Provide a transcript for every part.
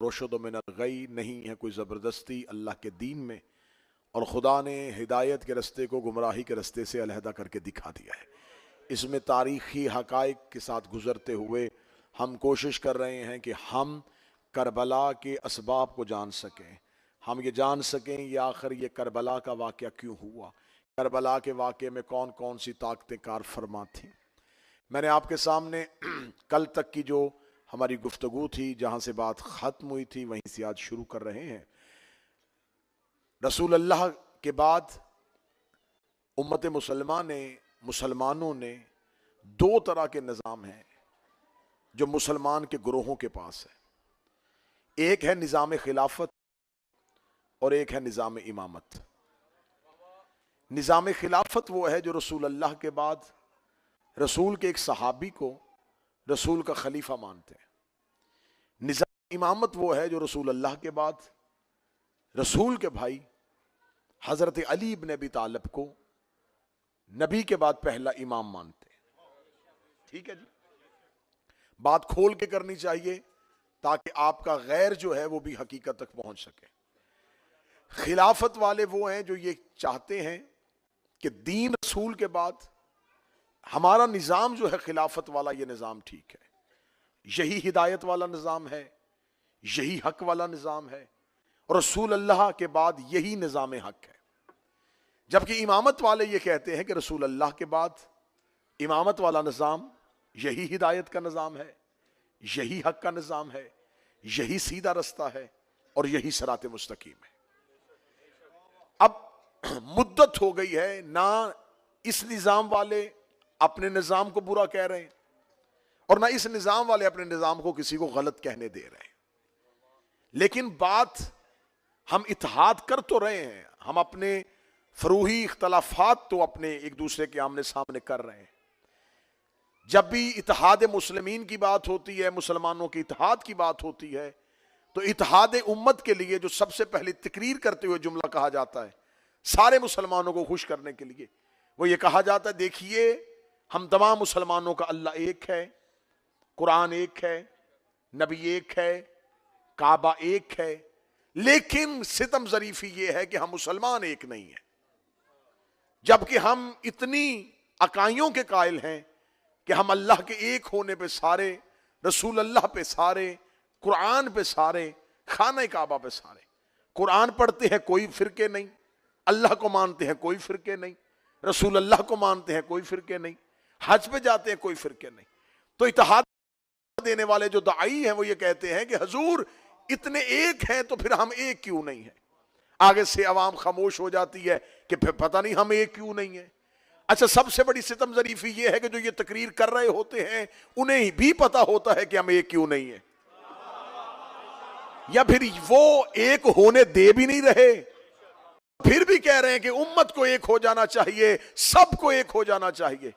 رشد من الغی، نہیں ہے کوئی زبردستی اللہ کے دین میں، اور خدا نے ہدایت کے رستے کو گمراہی کے رستے سے علیحدہ کر کے دکھا دیا ہے۔ اس میں تاریخی حقائق کے ساتھ گزرتے ہوئے ہم کوشش کر رہے ہیں کہ ہم کربلا کے اسباب کو جان سکیں، ہم یہ جان سکیں یہ آخر یہ کربلا کا واقعہ کیوں ہوا، کربلا کے واقعے میں کون کون سی طاقتیں کار فرما تھیں۔ میں نے آپ کے سامنے کل تک کی جو ہماری گفتگو تھی، جہاں سے بات ختم ہوئی تھی وہیں سے آج شروع کر رہے ہیں۔ رسول اللہ کے بعد امت مسلمانوں نے دو طرح کے نظام ہیں جو مسلمان کے گروہوں کے پاس ہے۔ ایک ہے نظام خلافت اور ایک ہے نظام امامت۔ نظام خلافت وہ ہے جو رسول اللہ کے بعد رسول کے ایک صحابی کو رسول کا خلیفہ مانتے ہیں۔ نظام امامت وہ ہے جو رسول اللہ کے بعد رسول کے بھائی حضرت علی بن ابی طالب کو نبی کے بعد پہلا امام مانتے ہیں۔ ٹھیک ہے جی، بات کھول کے کرنی چاہیے تاکہ آپ کا غیر جو ہے وہ بھی حقیقت تک پہنچ سکے۔ خلافت والے وہ ہیں جو یہ چاہتے ہیں کہ دین رسول کے بعد ہمارا نظام جو ہے خلافت والا، یہ نظام ٹھیک ہے، یہی ہدایت والا نظام ہے، یہی حق والا نظام ہے، اور رسول اللہ کے بعد یہی نظام حق ہے۔ جبکہ امامت والے یہ کہتے ہیں کہ رسول اللہ کے بعد امامت والا نظام یہی ہدایت کا نظام ہے، یہی حق کا نظام ہے، یہی سیدھا رستہ ہے، اور یہی صراط مستقیم ہے۔ اب مدت ہو گئی ہے، نہ اس نظام والے اپنے نظام کو برا کہہ رہے ہیں اور نہ اس نظام والے اپنے نظام کو کسی کو غلط کہنے دے رہے ہیں، لیکن بات ہم اتحاد کر تو رہے ہیں، ہم اپنے فروعی اختلافات تو اپنے ایک دوسرے کے آمنے سامنے کر رہے ہیں۔ جب بھی اتحاد مسلمین کی بات ہوتی ہے، مسلمانوں کے اتحاد کی بات ہوتی ہے، تو اتحاد امت کے لیے جو سب سے پہلے تقریر کرتے ہوئے جملہ کہا جاتا ہے سارے مسلمانوں کو خوش کرنے کے لیے، وہ یہ کہا جاتا ہے دیکھیے ہم تمام مسلمانوں کا اللہ ایک ہے، قرآن ایک ہے، نبی ایک ہے، کعبہ ایک ہے، لیکن ستم ظریفی یہ ہے کہ ہم مسلمان ایک نہیں ہیں۔ جبکہ ہم اتنی اکائیوں کے قائل ہیں کہ ہم اللہ کے ایک ہونے پہ سارے، رسول اللہ پہ سارے، قرآن پہ سارے، خانہ کعبہ پہ سارے، قرآن پڑھتے ہیں کوئی فرقے نہیں، اللہ کو مانتے ہیں کوئی فرقے نہیں، رسول اللہ کو مانتے ہیں کوئی فرقے نہیں، حج پہ جاتے ہیں کوئی فرقے نہیں۔ تو اتحاد دینے والے جو داعی ہیں وہ یہ کہتے ہیں کہ حضور اتنے ایک ہیں تو پھر ہم ایک کیوں نہیں ہیں؟ آگے سے عوام خاموش ہو جاتی ہے کہ پھر پتہ نہیں ہم ایک کیوں نہیں ہیں۔ اچھا، سب سے بڑی ستم ظریفی یہ ہے کہ جو یہ تقریر کر رہے ہوتے ہیں انہیں بھی پتہ ہوتا ہے کہ ہم ایک کیوں نہیں ہیں، یا پھر وہ ایک ہونے دے بھی نہیں رہے، پھر بھی کہہ رہے ہیں کہ امت کو ایک ہو جانا چاہیے، سب کو ایک ہو جانا چاہیے۔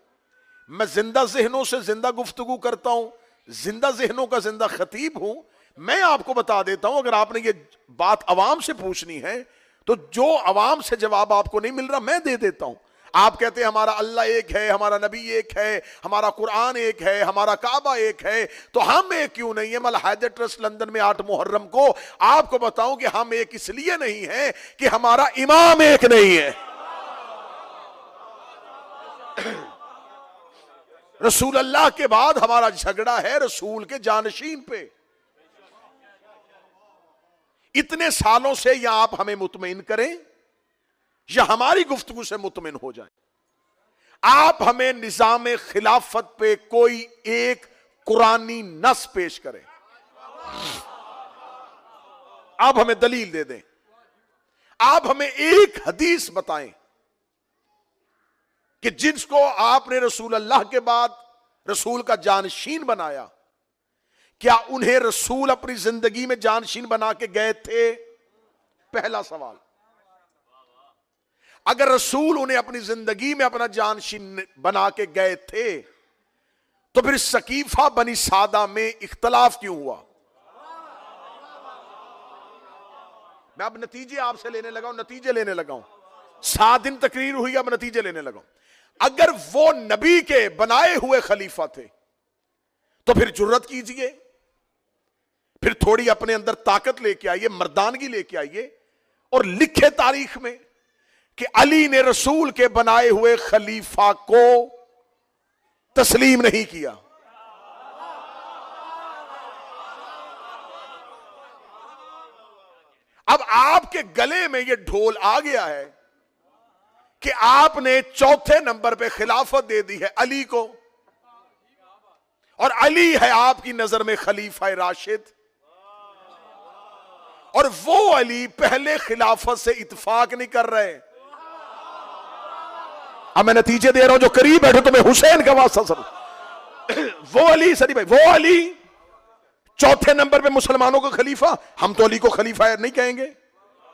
میں زندہ ذہنوں سے زندہ گفتگو کرتا ہوں، زندہ ذہنوں کا زندہ خطیب ہوں۔ میں آپ کو بتا دیتا ہوں، اگر آپ نے یہ بات عوام سے پوچھنی ہے تو جو عوام سے جواب آپ کو نہیں مل رہا میں دے دیتا ہوں۔ آپ کہتے ہیں ہمارا اللہ ایک ہے، ہمارا نبی ایک ہے، ہمارا قرآن ایک ہے، ہمارا کعبہ ایک ہے، تو ہم ایک کیوں نہیں ہیں؟ میں حیدر ٹرسٹ لندن میں 8 محرم کو آپ کو بتاؤں کہ ہم ایک اس لیے نہیں ہیں کہ ہمارا امام ایک نہیں ہے۔ رسول اللہ کے بعد ہمارا جھگڑا ہے رسول کے جانشین پہ۔ اتنے سالوں سے یا آپ ہمیں مطمئن کریں یا ہماری گفتگو سے مطمئن ہو جائیں، آپ ہمیں نظام خلافت پہ کوئی ایک قرآنی نص پیش کریں، آپ ہمیں دلیل دے دیں، آپ ہمیں ایک حدیث بتائیں کہ جس کو آپ نے رسول اللہ کے بعد رسول کا جانشین بنایا، کیا انہیں رسول اپنی زندگی میں جانشین بنا کے گئے تھے؟ پہلا سوال۔ اگر رسول انہیں اپنی زندگی میں اپنا جانشین بنا کے گئے تھے تو پھر سقیفہ بنی سعدہ میں اختلاف کیوں ہوا؟ میں اب نتیجے آپ سے لینے لگا ہوں، 7 دن تقریر ہوئی، اب نتیجے لینے لگا ہوں۔ اگر وہ نبی کے بنائے ہوئے خلیفہ تھے تو پھر جرت کیجئے، پھر تھوڑی اپنے اندر طاقت لے کے آئیے, مردانگی لے کے آئیے, اور لکھے تاریخ میں کہ علی نے رسول کے بنائے ہوئے خلیفہ کو تسلیم نہیں کیا. اب آپ کے گلے میں یہ ڈھول آ گیا ہے کہ آپ نے چوتھے نمبر پہ خلافت دے دی ہے علی کو, اور علی ہے آپ کی نظر میں خلیفہ راشد, اور وہ علی پہلے خلافت سے اتفاق نہیں کر رہے. اب میں نتیجے دے رہا ہوں, جو قریب بیٹھے تمہیں حسین کا واسطہ سر. وہ علی سری بھائی, وہ علی چوتھے نمبر پہ مسلمانوں کا خلیفہ. ہم تو علی کو خلیفہ نہیں کہیں گے,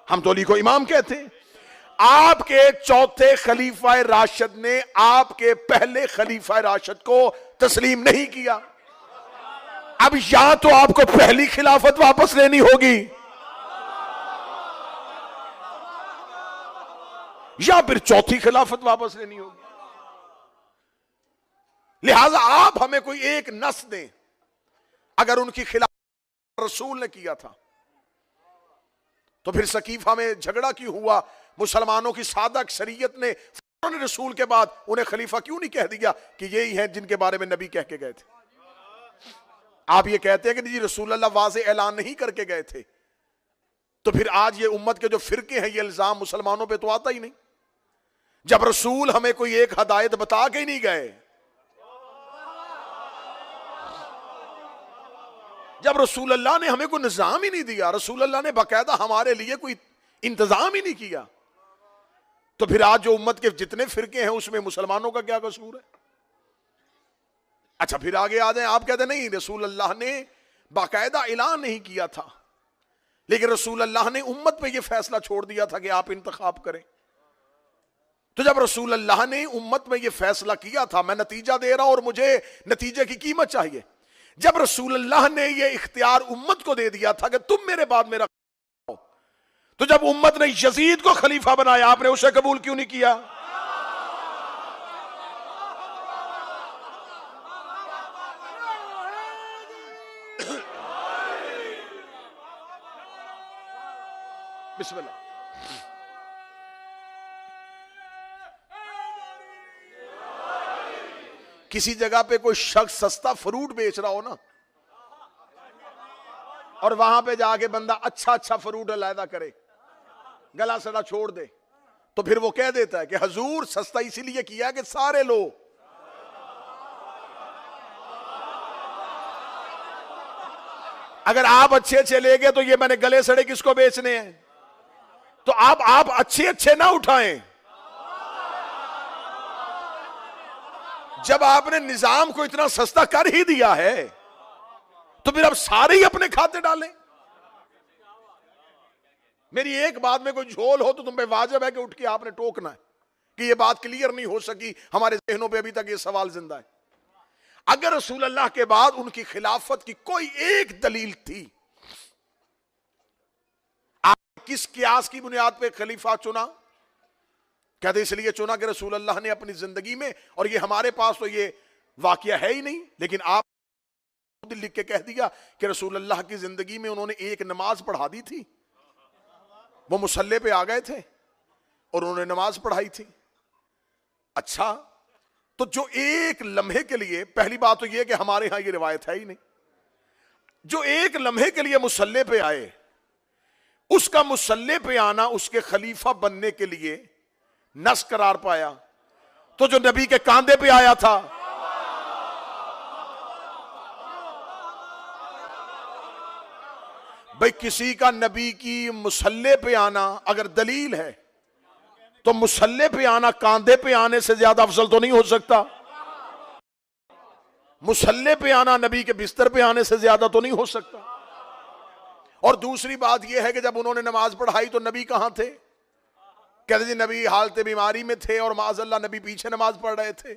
ہم تو علی کو امام کہتے ہیں. آپ کے چوتھے خلیفہ راشد نے آپ کے پہلے خلیفہ راشد کو تسلیم نہیں کیا. اب یا تو آپ کو پہلی خلافت واپس لینی ہوگی, یا پھر چوتھی خلافت واپس لینی ہوگی. لہذا آپ ہمیں کوئی ایک نص دیں, اگر ان کی خلافت رسول نے کیا تھا تو پھر سقیفہ میں جھگڑا کیوں ہوا؟ مسلمانوں کی سادہ اکثریت نے فوراً رسول کے بعد انہیں خلیفہ کیوں نہیں کہہ دیا کہ یہی ہیں جن کے بارے میں نبی کہہ کے گئے تھے؟ آپ یہ کہتے ہیں کہ جی رسول اللہ واضح اعلان نہیں کر کے گئے تھے, تو پھر آج یہ امت کے جو فرقے ہیں یہ الزام مسلمانوں پہ تو آتا ہی نہیں. جب رسول ہمیں کوئی ایک ہدایت بتا کے ہی نہیں گئے, جب رسول اللہ نے ہمیں کوئی نظام ہی نہیں دیا, رسول اللہ نے باقاعدہ ہمارے لیے کوئی انتظام ہی نہیں کیا, تو پھر آج جو امت کے جتنے فرقے ہیں اس میں مسلمانوں کا کیا قصور ہے؟ اچھا پھر آگے آ جائیں, آپ کہتے ہیں نہیں رسول اللہ نے باقاعدہ اعلان نہیں کیا تھا, لیکن رسول اللہ نے امت پہ یہ فیصلہ چھوڑ دیا تھا کہ آپ انتخاب کریں. تو جب رسول اللہ نے امت میں یہ فیصلہ کیا تھا, میں نتیجہ دے رہا ہوں اور مجھے نتیجے کی قیمت چاہیے, جب رسول اللہ نے یہ اختیار امت کو دے دیا تھا کہ تم میرے بعد میرا, تو جب امت نے یزید کو خلیفہ بنایا آپ نے اسے قبول کیوں نہیں کیا؟ بسم اللہ. کسی جگہ پہ کوئی شخص سستا فروٹ بیچ رہا ہو نا, اور وہاں پہ جا کے بندہ اچھا فروٹ علیحدہ کرے, گلا سڑا چھوڑ دے, تو پھر وہ کہہ دیتا ہے کہ حضور سستا اسی لیے کیا کہ سارے لو. اگر آپ اچھے لے گئے تو یہ میں نے گلے سڑے کس کو بیچنے ہیں؟ تو آپ اچھے نہ اٹھائیں. جب آپ نے نظام کو اتنا سستا کر ہی دیا ہے تو پھر اب سارے ہی اپنے کھاتے ڈالیں. میری ایک بات میں کوئی جھول ہو تو تم پہ واجب ہے کہ اٹھ کے آپ نے ٹوکنا ہے کہ یہ بات کلیئر نہیں ہو سکی, ہمارے ذہنوں پہ ابھی تک یہ سوال زندہ ہے. اگر رسول اللہ کے بعد ان کی خلافت کی کوئی ایک دلیل تھی, آپ کس قیاس کی بنیاد پہ خلیفہ چنا؟ کہتے اس لیے چنا کہ رسول اللہ نے اپنی زندگی میں, اور یہ ہمارے پاس تو یہ واقعہ ہے ہی نہیں, لیکن آپ لکھ کے کہہ دیا کہ رسول اللہ کی زندگی میں انہوں نے ایک نماز پڑھا دی تھی, وہ مصلی پہ آ گئے تھے اور انہوں نے نماز پڑھائی تھی. اچھا تو جو ایک لمحے کے لیے, پہلی بات تو یہ کہ ہمارے ہاں یہ روایت ہے ہی نہیں, جو ایک لمحے کے لیے مصلی پہ آئے, اس کا مصلی پہ آنا اس کے خلیفہ بننے کے لیے نس قرار پایا. تو جو نبی کے کاندھے پہ آیا تھا, بھئی کسی کا نبی کی مصلی پہ آنا اگر دلیل ہے تو مصلی پہ آنا کاندھے پہ آنے سے زیادہ افضل تو نہیں ہو سکتا؟ مصلی پہ آنا نبی کے بستر پہ آنے سے زیادہ تو نہیں ہو سکتا؟ اور دوسری بات یہ ہے کہ جب انہوں نے نماز پڑھائی تو نبی کہاں تھے؟ کہتے جی نبی حالت بیماری میں تھے اور معاذ اللہ نبی پیچھے نماز پڑھ رہے تھے.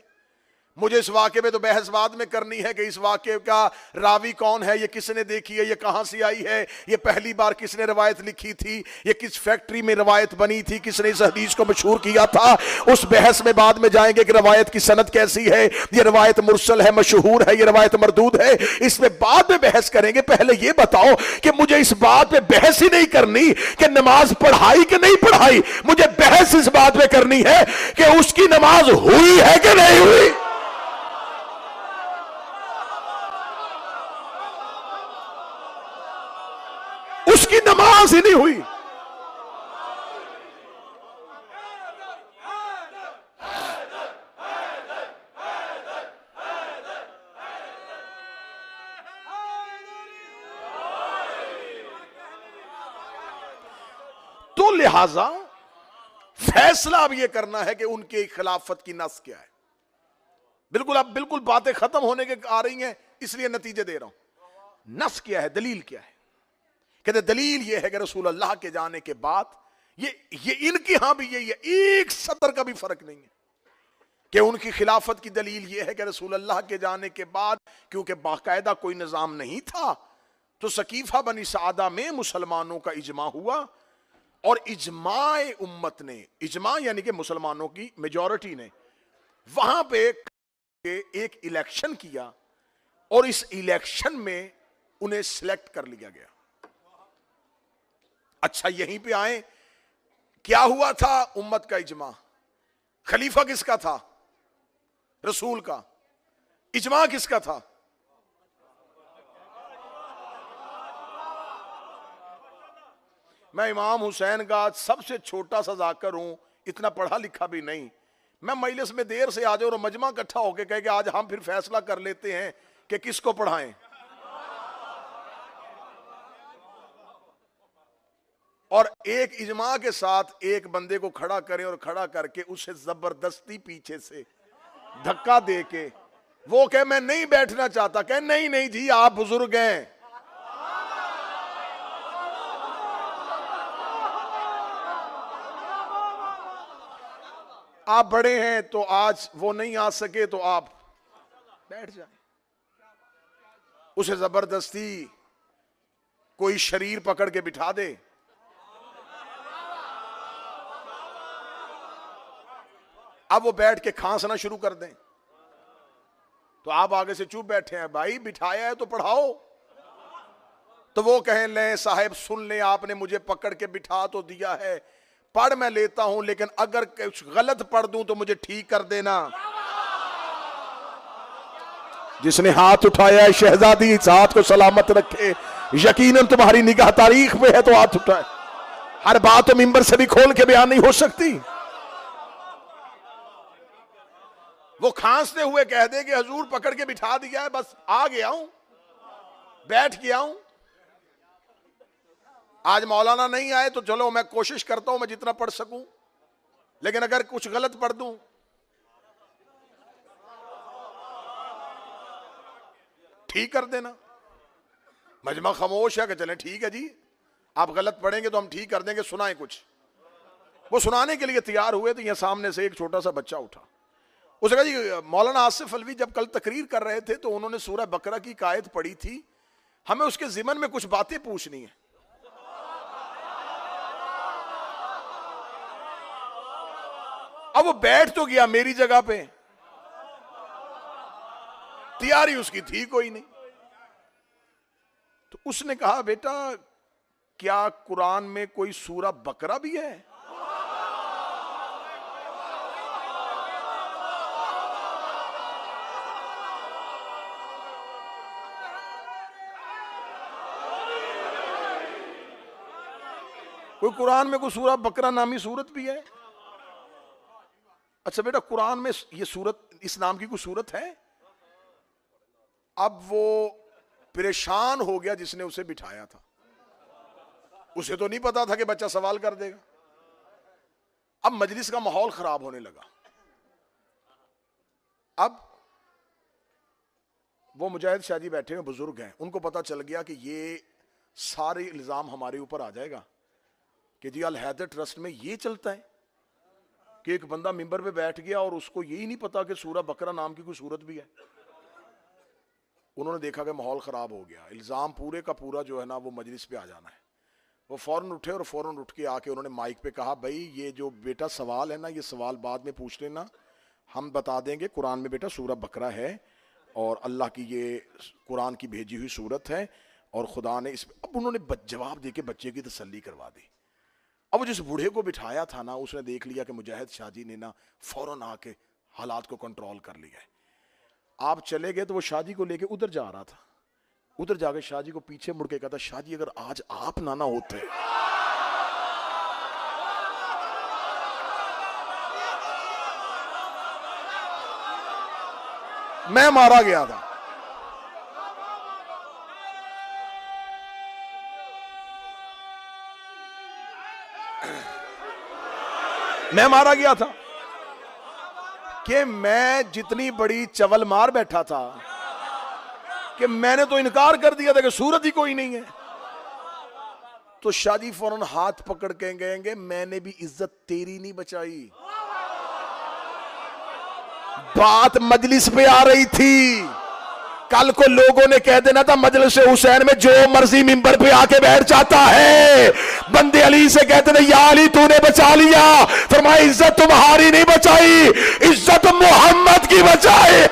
مجھے اس واقعے میں تو بحث بعد میں کرنی ہے کہ اس واقعے کا راوی کون ہے, یہ کس نے دیکھی ہے, یہ کہاں سے آئی ہے, یہ پہلی بار کس نے روایت لکھی تھی, یہ کس فیکٹری میں روایت بنی تھی, کس نے اس حدیث کو مشہور کیا تھا. اس بحث میں بعد میں جائیں گے کہ روایت کی سند کیسی ہے, یہ روایت مرسل ہے, مشہور ہے, یہ روایت مردود ہے, اس میں بعد میں بحث کریں گے. پہلے یہ بتاؤ کہ مجھے اس بات پہ بحث ہی نہیں کرنی کہ نماز پڑھائی کہ نہیں پڑھائی, مجھے بحث اس بات پہ کرنی ہے کہ اس کی نماز ہوئی ہے کہ نہیں ہوئی. اس کی نماز ہی نہیں ہوئی. تو لہذا فیصلہ اب یہ کرنا ہے کہ ان کی خلافت کی نص کیا ہے. بالکل اب بالکل باتیں ختم ہونے کے آ رہی ہیں, اس لیے نتیجے دے رہا ہوں. نص کیا ہے, دلیل کیا ہے؟ کہتے دلیل یہ ہے کہ رسول اللہ کے جانے کے بعد یہ ان کی ہاں بھی یہ ایک سطر کا بھی فرق نہیں ہے کہ ان کی خلافت کی دلیل یہ ہے کہ رسول اللہ کے جانے کے بعد کیونکہ باقاعدہ کوئی نظام نہیں تھا تو سقیفہ بنی سعدہ میں مسلمانوں کا اجماع ہوا, اور اجماع امت نے, اجماع یعنی کہ مسلمانوں کی میجورٹی نے وہاں پہ ایک الیکشن کیا, اور اس الیکشن میں انہیں سلیکٹ کر لیا گیا. اچھا یہیں پہ آئیں, کیا ہوا تھا امت کا اجماع؟ خلیفہ کس کا تھا؟ رسول کا. اجماع کس کا تھا؟ میں امام حسین کا سب سے چھوٹا سا ذاکر ہوں, اتنا پڑھا لکھا بھی نہیں. میں مجلس میں دیر سے آ جاؤں اور مجمع اکٹھا ہو کے کہے کہ آج ہم پھر فیصلہ کر لیتے ہیں کہ کس کو پڑھائیں, اور ایک اجماع کے ساتھ ایک بندے کو کھڑا کریں اور کھڑا کر کے اسے زبردستی پیچھے سے دھکا دے کے وہ کہ میں نہیں بیٹھنا چاہتا, کہ نہیں نہیں جی آپ بزرگ ہیں, آپ بڑے ہیں تو آج وہ نہیں آ سکے تو آپ بیٹھ جائیں. اسے زبردستی کوئی شریر پکڑ کے بٹھا دے, اب وہ بیٹھ کے کھانسنا شروع کر دیں تو آپ آگے سے چپ بیٹھے ہیں, بھائی بٹھایا ہے تو پڑھاؤ. تو وہ کہیں لیں صاحب سن لیں, آپ نے مجھے پکڑ کے بٹھا تو دیا ہے, پڑھ میں لیتا ہوں, لیکن اگر کچھ غلط پڑھ دوں تو مجھے ٹھیک کر دینا. جس نے ہاتھ اٹھایا ہے شہزادی اس ہاتھ کو سلامت رکھے, یقیناً تمہاری نگاہ تاریخ میں ہے تو ہاتھ اٹھائے. ہر بات تو منبر سے بھی کھول کے بیان نہیں ہو سکتی. وہ کھانستے ہوئے کہہ دے کہ حضور پکڑ کے بٹھا دیا ہے, بس آ گیا ہوں, بیٹھ گیا ہوں, آج مولانا نہیں آئے تو چلو میں کوشش کرتا ہوں میں جتنا پڑھ سکوں, لیکن اگر کچھ غلط پڑھ دوں ٹھیک کر دینا. مجمع خاموش ہے کہ چلیں ٹھیک ہے جی, آپ غلط پڑھیں گے تو ہم ٹھیک کر دیں گے, سنائیں کچھ. وہ سنانے کے لیے تیار ہوئے تو یہ سامنے سے ایک چھوٹا سا بچہ اٹھا, اس نے کہا جی مولانا آصف الوی جب کل تقریر کر رہے تھے تو انہوں نے سورہ بقرہ کی ایک آیت پڑھی تھی, ہمیں اس کے ضمن میں کچھ باتیں پوچھنی ہیں. اب وہ بیٹھ تو گیا میری جگہ پہ, تیاری اس کی تھی کوئی نہیں. تو اس نے کہا بیٹا کیا قرآن میں کوئی سورہ بقرہ بھی ہے؟ کوئی قرآن میں کوئی سورہ بقرہ نامی سورت بھی ہے؟ اچھا بیٹا قرآن میں یہ سورت اس نام کی کوئی سورت ہے؟ اب وہ پریشان ہو گیا جس نے اسے بٹھایا تھا, اسے تو نہیں پتا تھا کہ بچہ سوال کر دے گا. اب مجلس کا ماحول خراب ہونے لگا. اب وہ مجاہد شاہ جی بیٹھے ہیں, بزرگ ہیں, ان کو پتا چل گیا کہ یہ سارے الزام ہمارے اوپر آ جائے گا کہ جی الحیدر ٹرسٹ میں یہ چلتا ہے, کہ ایک بندہ ممبر پہ بیٹھ گیا اور اس کو یہی نہیں پتا کہ سورہ بقرہ نام کی کوئی سورت بھی ہے. انہوں نے دیکھا کہ ماحول خراب ہو گیا, الزام پورے کا پورا جو ہے نا وہ مجلس پہ آ جانا ہے. وہ فوراً اٹھے اور فوراً اٹھ کے آ کے انہوں نے مائک پہ کہا, بھائی یہ جو بیٹا سوال ہے نا, یہ سوال بعد میں پوچھ لینا, ہم بتا دیں گے قرآن میں بیٹا سورہ بقرہ ہے اور اللہ کی یہ قرآن کی بھیجی ہوئی سورت ہے اور خدا نے اس. اب انہوں نے جواب دے کے بچے کی تسلی کروا دی. اب جس بوڑھے کو بٹھایا تھا نا, اس نے دیکھ لیا کہ مجاہد شاہ جی نے نا فوراً آ کے حالات کو کنٹرول کر لیا ہے. آپ چلے گئے تو وہ شاہ جی کو لے کے ادھر جا رہا تھا. ادھر جا کے شاہ جی کو پیچھے مڑ کے کہتا, شاہ جی اگر آج آپ نہ ہوتے میں مارا گیا تھا. میں مارا گیا تھا کہ میں جتنی بڑی چول مار بیٹھا تھا کہ میں نے تو انکار کر دیا تھا کہ سورت ہی کوئی نہیں ہے. تو شاہ جی فوراً ہاتھ پکڑ کے کہیں گے, میں نے بھی عزت تیری نہیں بچائی. بات مجلس پہ آ رہی تھی, کل کو لوگوں نے کہہ دینا تھا مجلس حسین میں جو مرضی ممبر پہ آ کے بیٹھ جاتا ہے. بندے علی سے کہتے تھے, یا علی تو نے بچا لیا. فرمایا عزت تمہاری نہیں بچائی, عزت محمد کی بچائی.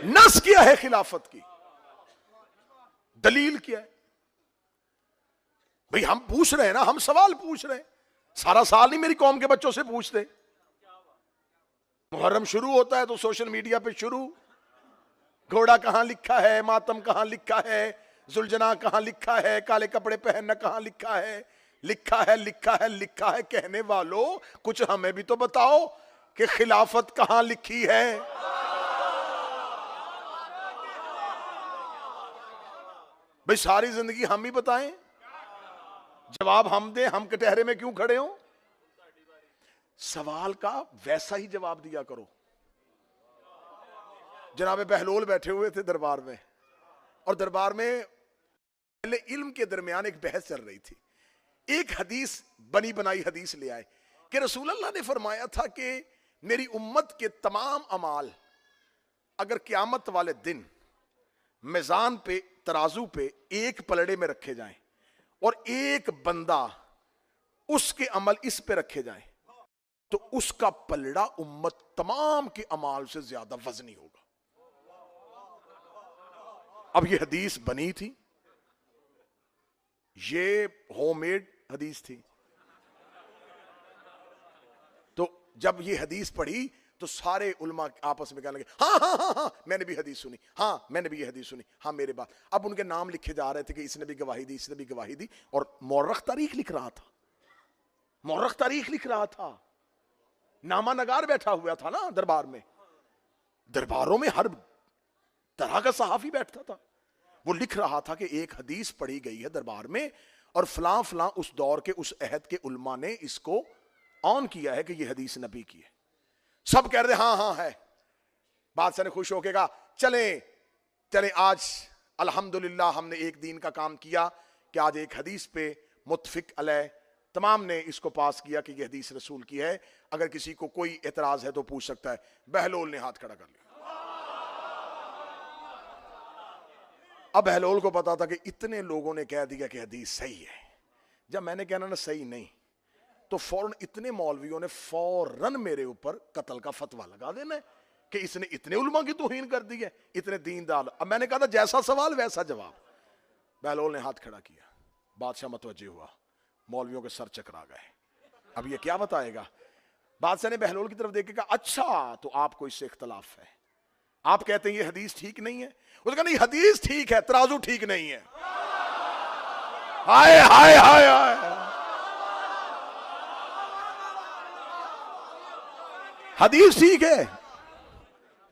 نس کیا ہے خلافت کی, دلیل کیا ہے؟ بھئی ہم پوچھ رہے ہیں نا, ہم سوال پوچھ رہے ہیں. سارا سال نہیں میری قوم کے بچوں سے پوچھتے. محرم شروع ہوتا ہے تو سوشل میڈیا پہ شروع, گھوڑا کہاں لکھا ہے, ماتم کہاں لکھا ہے, ذوالجناح کہاں لکھا ہے, کالے کپڑے پہننا کہاں لکھا ہے. لکھا ہے لکھا ہے لکھا ہے کہنے والوں, کچھ ہمیں بھی تو بتاؤ کہ خلافت کہاں لکھی ہے. بھئی ساری زندگی ہم ہی بتائیں, جواب ہم دیں, ہم کٹہرے میں کیوں کھڑے ہوں. سوال کا ویسا ہی جواب دیا کرو. جناب بہلول بیٹھے ہوئے تھے دربار میں, اور دربار میں علم کے درمیان ایک بحث چل رہی تھی. ایک حدیث بنی بنائی حدیث لے آئے کہ رسول اللہ نے فرمایا تھا کہ میری امت کے تمام اعمال اگر قیامت والے دن میزان پہ, ترازو پہ ایک پلڑے میں رکھے جائیں اور ایک بندہ اس کے عمل اس پہ رکھے جائیں تو اس کا پلڑا امت تمام کے اعمال سے زیادہ وزنی ہوگا. اب یہ حدیث بنی تھی, یہ ہوم میڈ حدیث تھی. تو جب یہ حدیث پڑھی تو سارے علماء آپس میں کہنے لگے, ہاں ہاں ہاں ہاں میں نے بھی حدیث سنی, ہاں میں نے بھی یہ حدیث سنی, ہاں میرے بات. اب ان کے نام لکھے جا رہے تھے کہ اس نے بھی گواہی دی, اس نے بھی گواہی دی, اور مورخ تاریخ لکھ رہا تھا, مورخ تاریخ لکھ رہا تھا. نامہ نگار بیٹھا ہوا تھا نا دربار میں, درباروں میں ہر طرح کا صحافی بیٹھتا تھا. وہ لکھ رہا تھا کہ ایک حدیث پڑھی گئی ہے دربار میں اور فلاں فلاں اس دور کے اس عہد کے علماء نے اس کو آن کیا ہے کہ یہ حدیث نبی کی ہے. سب کہہ رہے ہاں ہاں ہے. بادشاہ نے خوش ہو کے کہا, چلیں چلیں آج الحمدللہ ہم نے ایک دین کا کام کیا کہ آج ایک حدیث پہ متفق علیہ تمام نے اس کو پاس کیا کہ یہ حدیث رسول کی ہے, اگر کسی کو کوئی اعتراض ہے تو پوچھ سکتا ہے. بہلول نے ہاتھ کھڑا کر لیا. اب بہلول کو پتا تھا کہ اتنے لوگوں نے کہہ دیا کہ حدیث صحیح ہے. جب میں نے کہنا نا صحیح نہیں, تو فوراً اتنے مولویوں نے فوراً میرے اوپر قتل کا فتویٰ لگا دینا ہے کہ اس نے اتنے علماء کی توہین کر دی ہے, اتنے دیندار. اب میں نے کہا تھا جیسا سوال ویسا جواب. بہلول نے ہاتھ کھڑا کیا, بادشاہ متوجہ ہوا, مولویوں کے سر چکرا گئے. اب یہ کیا بتائے گا. بادشاہ نے بہلول کی طرف دیکھ کے کہا, اچھا تو آپ کو اس سے اختلاف ہے, آپ کہتے ہیں یہ حدیث ٹھیک نہیں ہے. اس نے کہا نہیں حدیث ٹھیک ہے, ترازو ٹھیک نہیں ہے. ہائے ہائے ہائے ہائے, حدیث ٹھیک ہے,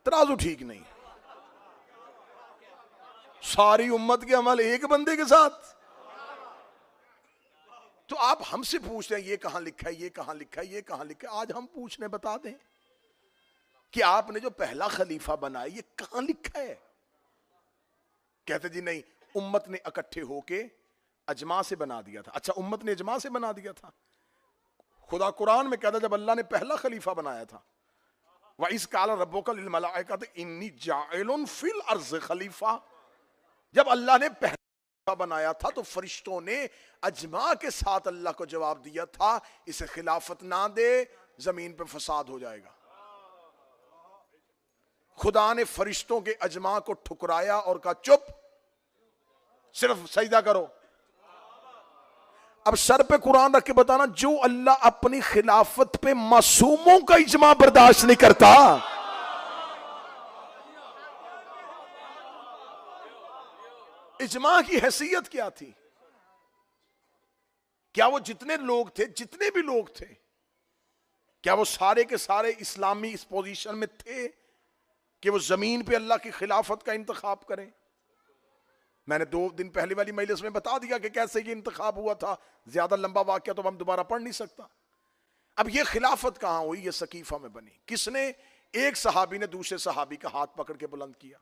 ترازو ٹھیک نہیں. ساری امت کے عمل ایک بندے کے ساتھ. تو آپ ہم سے پوچھ رہے ہیں یہ کہاں لکھا ہے، یہ کہاں لکھا ہے، یہ کہاں لکھا ہے. آج ہم پوچھنے بتا دیں کہ آپ نے جو پہلا خلیفہ بنایا یہ کہاں لکھا ہے. کہتے جی نہیں، امت نے اکٹھے ہو کے اجماع سے بنا دیا تھا. اچھا، امت نے اجماع سے بنا دیا تھا. خدا قرآن میں کہتا جب اللہ نے پہلا خلیفہ بنایا تھا، وَإِذْ قَالَ رَبُّكَ لِلْمَلَائِكَةِ إِنِّي جَاعِلٌ فِي الْأَرْضِ خلیفہ، جب اللہ نے پہلا خلیفہ بنایا تھا تو فرشتوں نے اجماع کے ساتھ اللہ کو جواب دیا تھا اسے خلافت نہ دے، زمین پہ فساد ہو جائے گا. خدا نے فرشتوں کے اجماع کو ٹھکرایا اور کہا چپ، صرف سجدہ کرو. اب سر پہ قرآن رکھ کے بتانا، جو اللہ اپنی خلافت پہ معصوموں کا اجماع برداشت نہیں کرتا، اجماع کی حیثیت کیا تھی؟ کیا وہ جتنے لوگ تھے، جتنے بھی لوگ تھے، کیا وہ سارے کے سارے اسلامی اس پوزیشن میں تھے کہ وہ زمین پہ اللہ کی خلافت کا انتخاب کریں؟ میں نے 2 دن پہلے والی مجلس میں بتا دیا کہ کیسے یہ انتخاب ہوا تھا. زیادہ لمبا واقعہ تو ہم دوبارہ پڑھ نہیں سکتا. اب یہ خلافت کہاں ہوئی؟ یہ سقیفہ میں بنی. کس نے؟ ایک صحابی نے دوسرے صحابی کا ہاتھ پکڑ کے بلند کیا.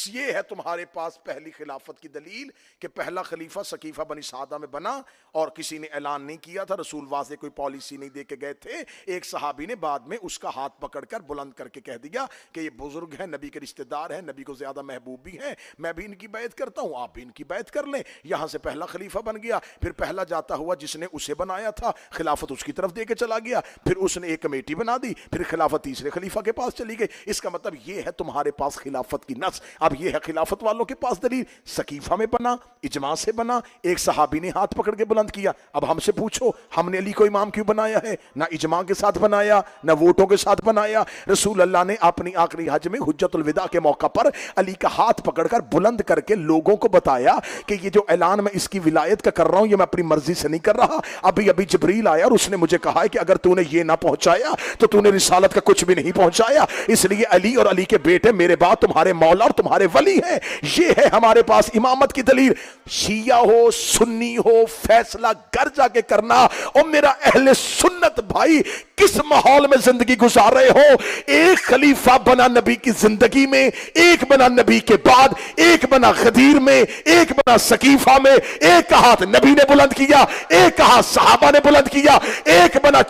یہ ہے تمہارے پاس پہلی خلافت کی دلیل کہ پہلا خلیفہ سقیفہ بنی سعدہ میں بنا اور کسی نے اعلان نہیں کیا تھا، رسول واضح کوئی پالیسی نہیں دے کے گئے تھے. ایک صحابی نے بعد میں اس کا ہاتھ پکڑ کر بلند کر کے کہہ دیا کہ یہ بزرگ ہیں، نبی کے رشتہ دار ہیں، نبی کو زیادہ محبوب بھی ہیں، میں بھی ان کی بیعت کرتا ہوں، آپ بھی ان کی بیعت کر لیں. یہاں سے پہلا خلیفہ بن گیا. پھر پہلا جاتا ہوا جس نے اسے بنایا تھا خلافت اس کی طرف دے کے چلا گیا. پھر اس نے ایک کمیٹی بنا دی، پھر خلافت تیسرے خلیفہ کے پاس چلی گئی. اس کا مطلب یہ ہے تمہارے پاس خلافت کی نص. اب یہ ہے خلافت والوں کے پاس دلیل، سقیفہ میں بنا، اجماع سے بنا، ایک صحابی نے ہاتھ پکڑ کے بلند کیا. اب ہم سے پوچھو ہم نے علی کو امام کیوں بنایا ہے؟ نہ اجماع کے ساتھ بنایا، نہ ووٹوں کے ساتھ بنایا. رسول اللہ نے اپنی آخری حج میں حجت الوداع کے موقع پر علی کا ہاتھ پکڑ کر بلند کر کے لوگوں کو بتایا کہ یہ جو اعلان میں اس کی ولایت کا کر رہا ہوں یہ میں اپنی مرضی سے نہیں کر رہا. ابھی جبریل آیا اور اس نے مجھے کہا ہے کہ اگر تو نے یہ نہ پہنچایا تو تو نے رسالت کا کچھ بھی نہیں پہنچایا. اس لیے علی اور علی کے بیٹے میرے بعد تمہارے مولا اور تمہارے ولی ہیں. یہ ہے ہمارے پاس امامت کی دلیل. شیعہ ہو سنی ہو فیصلہ گھر جا کے کرنا. اور میرا اہل سنت بھائی کس ماحول میں زندگی گزار رہے ہو؟ ایک خلیفہ بنا نبی کی زندگی میں، ایک بنا نبی کے بعد، ایک بنا غدیر میں، ایک بنا سقیفہ میں. ایک کا ہاتھ نبی نے بلند کیا، ایک کا ہاتھ صحابہ نے بلند کیا، ایک بنا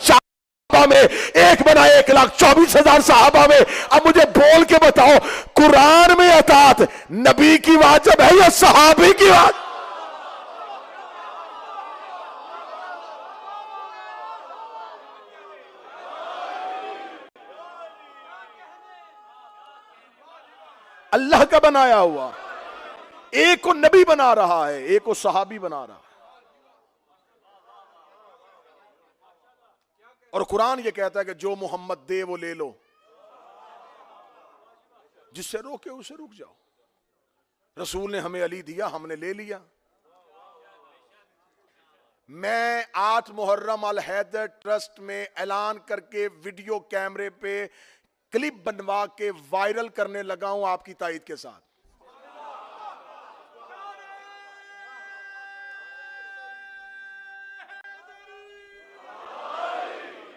میں، ایک بنا 1,24,000 صحابہ میں. اب مجھے بول کے بتاؤ قرآن میں اطاعت نبی کی واجب ہے یا صحابی کی واجب؟ اللہ کا بنایا ہوا. ایک کو نبی بنا رہا ہے، ایک کو صحابی بنا رہا ہے. اور قرآن یہ کہتا ہے کہ جو محمد دے وہ لے لو، جس سے روکے اسے رک جاؤ. رسول نے ہمیں علی دیا، ہم نے لے لیا. میں 8 محرم الحیدر ٹرسٹ میں اعلان کر کے ویڈیو کیمرے پہ کلپ بنوا کے وائرل کرنے لگا ہوں آپ کی تائید کے ساتھ.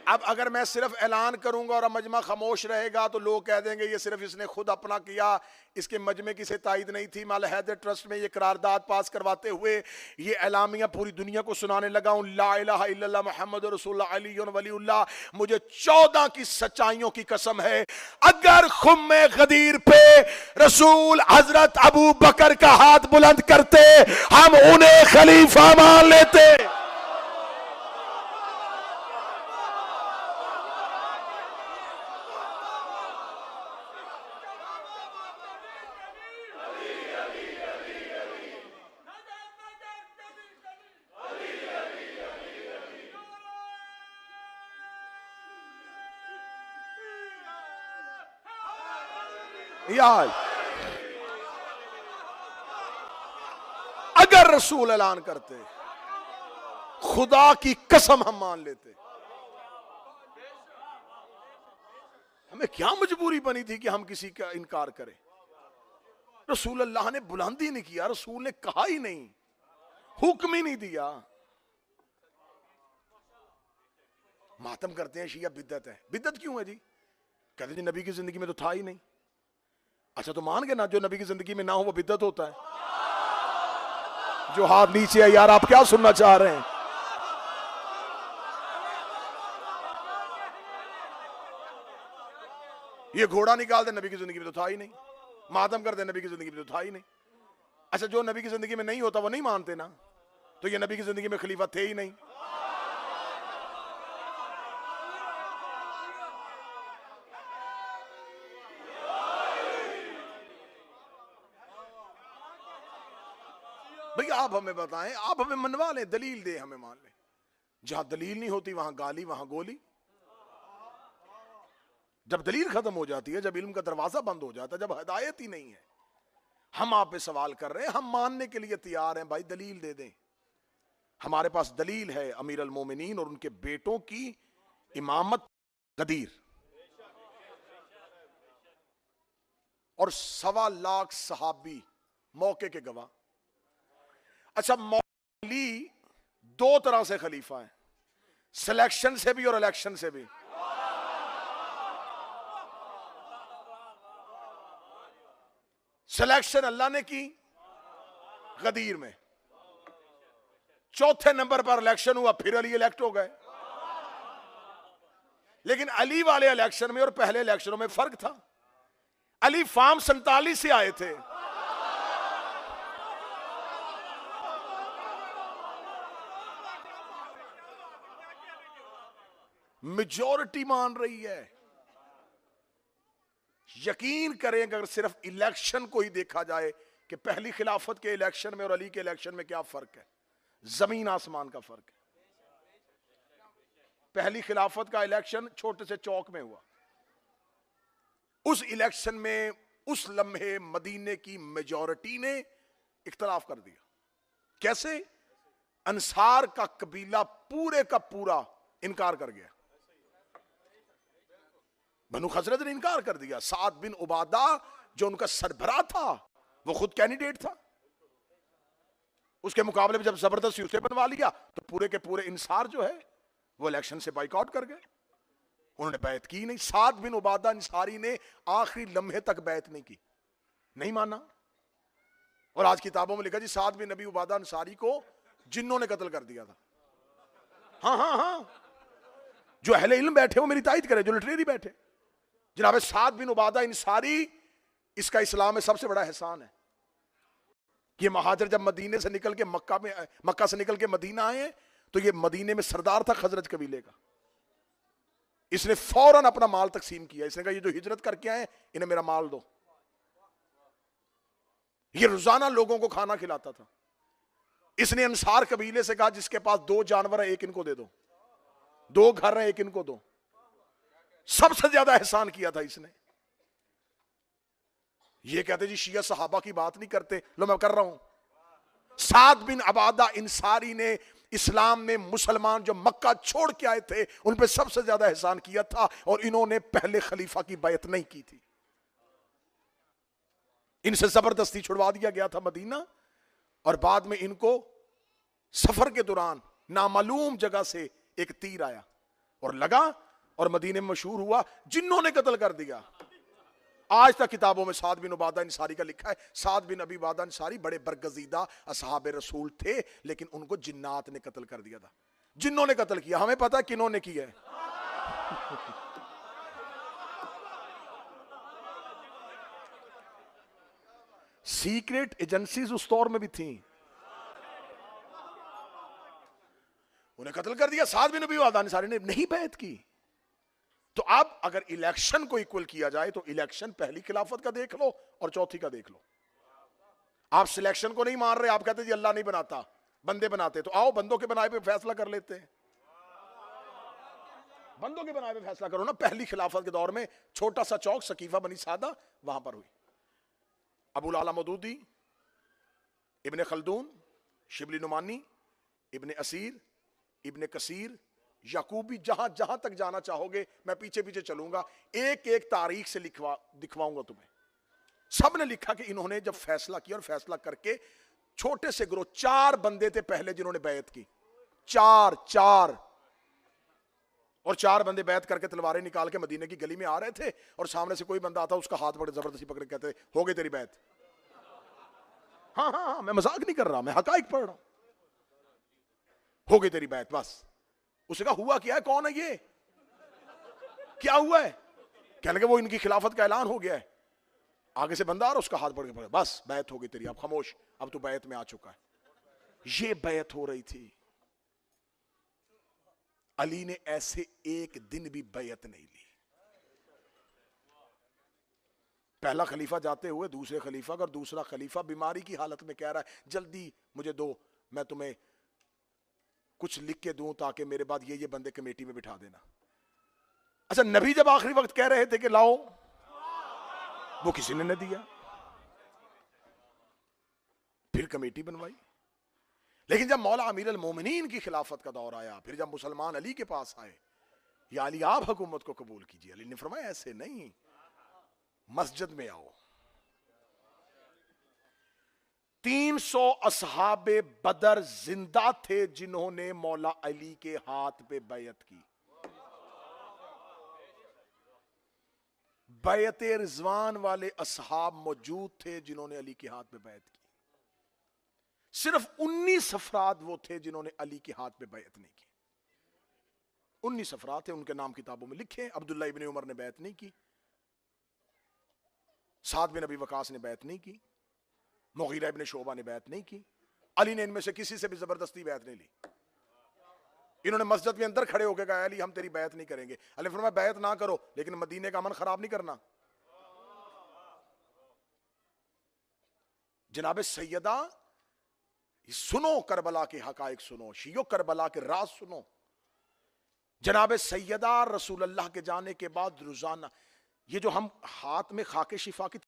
اب اگر میں صرف اعلان کروں گا اور مجمع خاموش رہے گا تو لوگ کہہ دیں گے یہ صرف اس نے خود اپنا کیا، اس کے مجمع کی سے تائید نہیں تھی. میں حیدر ٹرسٹ میں یہ قرارداد پاس کرواتے ہوئے یہ اعلامیہ پوری دنیا کو سنانے لگا ہوں، لا الہ الا اللہ محمد رسول اللہ علی ولی اللہ. مجھے 14 کی سچائیوں کی قسم ہے اگر خم غدیر پہ رسول حضرت ابو بکر کا ہاتھ بلند کرتے ہم انہیں خلیفہ مان لیتے. اگر رسول اعلان کرتے خدا کی قسم ہم مان لیتے. ہمیں کیا مجبوری بنی تھی کہ ہم کسی کا انکار کریں؟ رسول اللہ نے بلندی نہیں کیا، رسول نے کہا ہی نہیں، حکم ہی نہیں دیا. ماتم کرتے ہیں شیعہ بدعت ہے. بدعت کیوں ہے جی؟ کہتے ہیں جی نبی کی زندگی میں تو تھا ہی نہیں. اچھا تو مان گے نا جو نبی کی زندگی میں نہ ہو وہ بدعت ہوتا ہے؟ جو ہاتھ نیچے ہے یار آپ کیا سننا چاہ رہے ہیں؟ یہ گھوڑا نکال دے نبی کی زندگی میں تو تھا ہی نہیں. ماتم کر دے نبی کی زندگی میں تو تھا ہی نہیں. اچھا جو نبی کی زندگی میں نہیں ہوتا وہ نہیں مانتے نا, تو یہ نبی کی زندگی میں خلیفہ تھے ہی نہیں. بھئی آپ ہمیں بتائیں, آپ ہمیں منوا لیں, دلیل دیں, ہمیں مان لیں. جہاں دلیل نہیں ہوتی وہاں گالی وہاں گولی. جب دلیل ختم ہو جاتی ہے, جب علم کا دروازہ بند ہو جاتا ہے, جب ہدایت ہی نہیں ہے, ہم آپ پہ سوال کر رہے ہیں, ہم ماننے کے لیے تیار ہیں. بھائی دلیل دے دیں. ہمارے پاس دلیل ہے امیر المومنین اور ان کے بیٹوں کی امامت غدیر, اور 1.25 لاکھ صحابی موقع کے گواہ. اچھا مولی 2 طرح سے خلیفہ ہیں, سلیکشن سے بھی اور الیکشن سے بھی. سلیکشن اللہ نے کی غدیر میں, 4تھے نمبر پر الیکشن ہوا, پھر علی الیکٹ ہو گئے. لیکن علی والے الیکشن میں اور پہلے الیکشنوں میں فرق تھا. علی فارم 47 سے آئے تھے, میجورٹی مان رہی ہے. یقین کریں اگر صرف الیکشن کو ہی دیکھا جائے کہ پہلی خلافت کے الیکشن میں اور علی کے الیکشن میں کیا فرق ہے, زمین آسمان کا فرق ہے. پہلی خلافت کا الیکشن چھوٹے سے چوک میں ہوا. اس الیکشن میں اس لمحے مدینے کی میجورٹی نے اختلاف کر دیا. کیسے؟ انصار کا قبیلہ پورے کا پورا انکار کر گیا. بنو خزرج نے انکار کر دیا. سعد بن عبادہ جو ان کا سربراہ تھا وہ خود کینڈیڈیٹ تھا, اس کے مقابلے میں جب زبردستی اسے بنوا لیا تو پورے کے پورے انصار جو ہے وہ الیکشن سے بائیک آؤٹ کر گئے. انہوں نے بیعت کی نہیں. سعد بن عبادہ انصاری نے آخری لمحے تک بیعت نہیں کی, نہیں مانا. اور آج کتابوں میں لکھا جی سعد بن نبی عبادہ انصاری کو جنوں نے قتل کر دیا تھا. ہاں ہاں ہاں, جو اہل علم بیٹھے وہ میری تائید کرے, جو لٹریری بیٹھے. جناب سعد بن عبادہ انصاری, اس کا اسلام میں سب سے بڑا احسان ہے. یہ مہاجر جب مدینے سے نکل کے مکہ سے نکل کے مدینہ آئے ہیں تو یہ مدینے میں سردار تھا خزرج قبیلے کا. اس نے فوراً اپنا مال تقسیم کیا. اس نے کہا یہ جو ہجرت کر کے آئے انہیں میرا مال دو. یہ روزانہ لوگوں کو کھانا کھلاتا تھا. اس نے انصار قبیلے سے کہا جس کے پاس 2 جانور ہیں ایک ان کو دے دو, 2 گھر ہیں ایک ان کو دو. سب سے زیادہ احسان کیا تھا اس نے. یہ کہتے جی شیعہ صحابہ کی بات نہیں کرتے, لو میں کر رہا ہوں. سعد بن عبادہ انصاری نے اسلام میں مسلمان جو مکہ چھوڑ کے آئے تھے ان پہ سب سے زیادہ احسان کیا تھا, اور انہوں نے پہلے خلیفہ کی بیعت نہیں کی تھی. ان سے زبردستی چھڑوا دیا گیا تھا مدینہ, اور بعد میں ان کو سفر کے دوران نامعلوم جگہ سے ایک تیر آیا اور لگا اور مدینے میں مشہور ہوا, جنوں نے قتل کر دیا. آج تک کتابوں میں سعد بن عبادہ انصاری کا لکھا ہے. سعد بن ابی عبادہ انصاری بڑے برگزیدہ اصحاب رسول تھے, لیکن ان کو جنات نے قتل کر دیا تھا. جنوں نے قتل کیا, ہمیں پتا ہے کنہوں نے کیا ہے. سیکریٹ ایجنسیز اس دور میں بھی تھیں, انہیں قتل کر دیا. سعد بن ابی عبادہ انصاری نے نہیں بیعت کی. تو اب اگر الیکشن کو ایکول کیا جائے تو الیکشن پہلی خلافت کا دیکھ لو اور چوتھی کا دیکھ لو. آپ سلیکشن کو نہیں مان رہے, آپ کہتے جی اللہ نہیں بناتا بندے بناتے, تو آؤ بندوں کے بنائے پہ فیصلہ کر لیتے ہیں. بندوں کے بنائے پہ فیصلہ کرو نا. پہلی خلافت کے دور میں چھوٹا سا چوک سقیفہ بنی سادہ وہاں پر ہوئی. ابو العلا مودودی, ابن خلدون, شبلی نعمانی, ابن اسیر, ابن کثیر, یعقوبی, جہاں جہاں تک جانا چاہو گے میں پیچھے پیچھے چلوں گا, ایک ایک تاریخ سے دکھواؤں گا تمہیں. سب نے لکھا کہ انہوں نے جب فیصلہ کیا اور فیصلہ کر کے چھوٹے سے گروہ 4 بندے تھے پہلے جنہوں نے بیعت کی, 4, اور 4 بندے بیعت کر کے تلواریں نکال کے مدینے کی گلی میں آ رہے تھے اور سامنے سے کوئی بندہ آتا اس کا ہاتھ بڑے زبردستی پکڑ کے کہتے ہو گئی تیری بیعت. ہاں ہاں ہاں میں مذاق نہیں کر رہا, میں حقائق پڑھ رہا ہوں. ہو گئی تیری بیعت بس. اسے کہا ہوا کیا ہے, کون ہے یہ, کیا ہوا ہے؟ کہنے لگے وہ ان کی خلافت کا اعلان ہو گیا ہے. آگے سے بندہ آ رہا, اس کا ہاتھ پکڑ کے پڑے, بس بیعت ہو گئی تیری, اب خاموش, اب تو بیعت میں آ چکا ہے. یہ بیعت ہو رہی تھی. علی نے ایسے ایک دن بھی بیعت نہیں لی. پہلا خلیفہ جاتے ہوئے دوسرے خلیفہ کا, اور دوسرا خلیفہ بیماری کی حالت میں کہہ رہا ہے جلدی مجھے دو, میں تمہیں کچھ لکھ کے دوں تاکہ میرے بعد یہ بندے کمیٹی میں بٹھا دینا. اچھا نبی جب آخری وقت کہہ رہے تھے کہ لاؤ, وہ کسی نے نہ دیا, پھر کمیٹی بنوائی. لیکن جب مولا امیر المومنین کی خلافت کا دور آیا, پھر جب مسلمان علی کے پاس آئے, یا علی آپ حکومت کو قبول کیجئے, علی نے فرمایا ایسے نہیں, مسجد میں آؤ. 300 اصحاب بدر زندہ تھے جنہوں نے مولا علی کے ہاتھ پہ بیعت کی. بیعت رضوان والے اصحاب موجود تھے جنہوں نے علی کے ہاتھ پہ بیعت کی. صرف 19 افراد وہ تھے جنہوں نے علی کے ہاتھ پہ بیعت نہیں کی. 19 افراد تھے, ان کے نام کتابوں میں لکھے. عبداللہ ابن عمر نے بیعت نہیں کی, سعد بن ابی وقاص نے بیعت نہیں کی, مغیرہ ابن شعبہ نے بیعت نہیں کی. علی نے ان میں سے کسی سے بھی زبردستی بیعت نہیں لی. انہوں نے مسجد میں اندر کھڑے ہو کے کہا علی ہم تیری بیعت نہیں کریں گے. علی فرمایا بیعت نہ کرو لیکن مدینے کا امن خراب نہیں کرنا. جناب سیدہ سنو, کربلا کے حقائق سنو, شیعو کربلا کے راز سنو. جناب سیدہ رسول اللہ کے جانے کے بعد روزانہ یہ جو ہم ہاتھ میں خاک شفا کی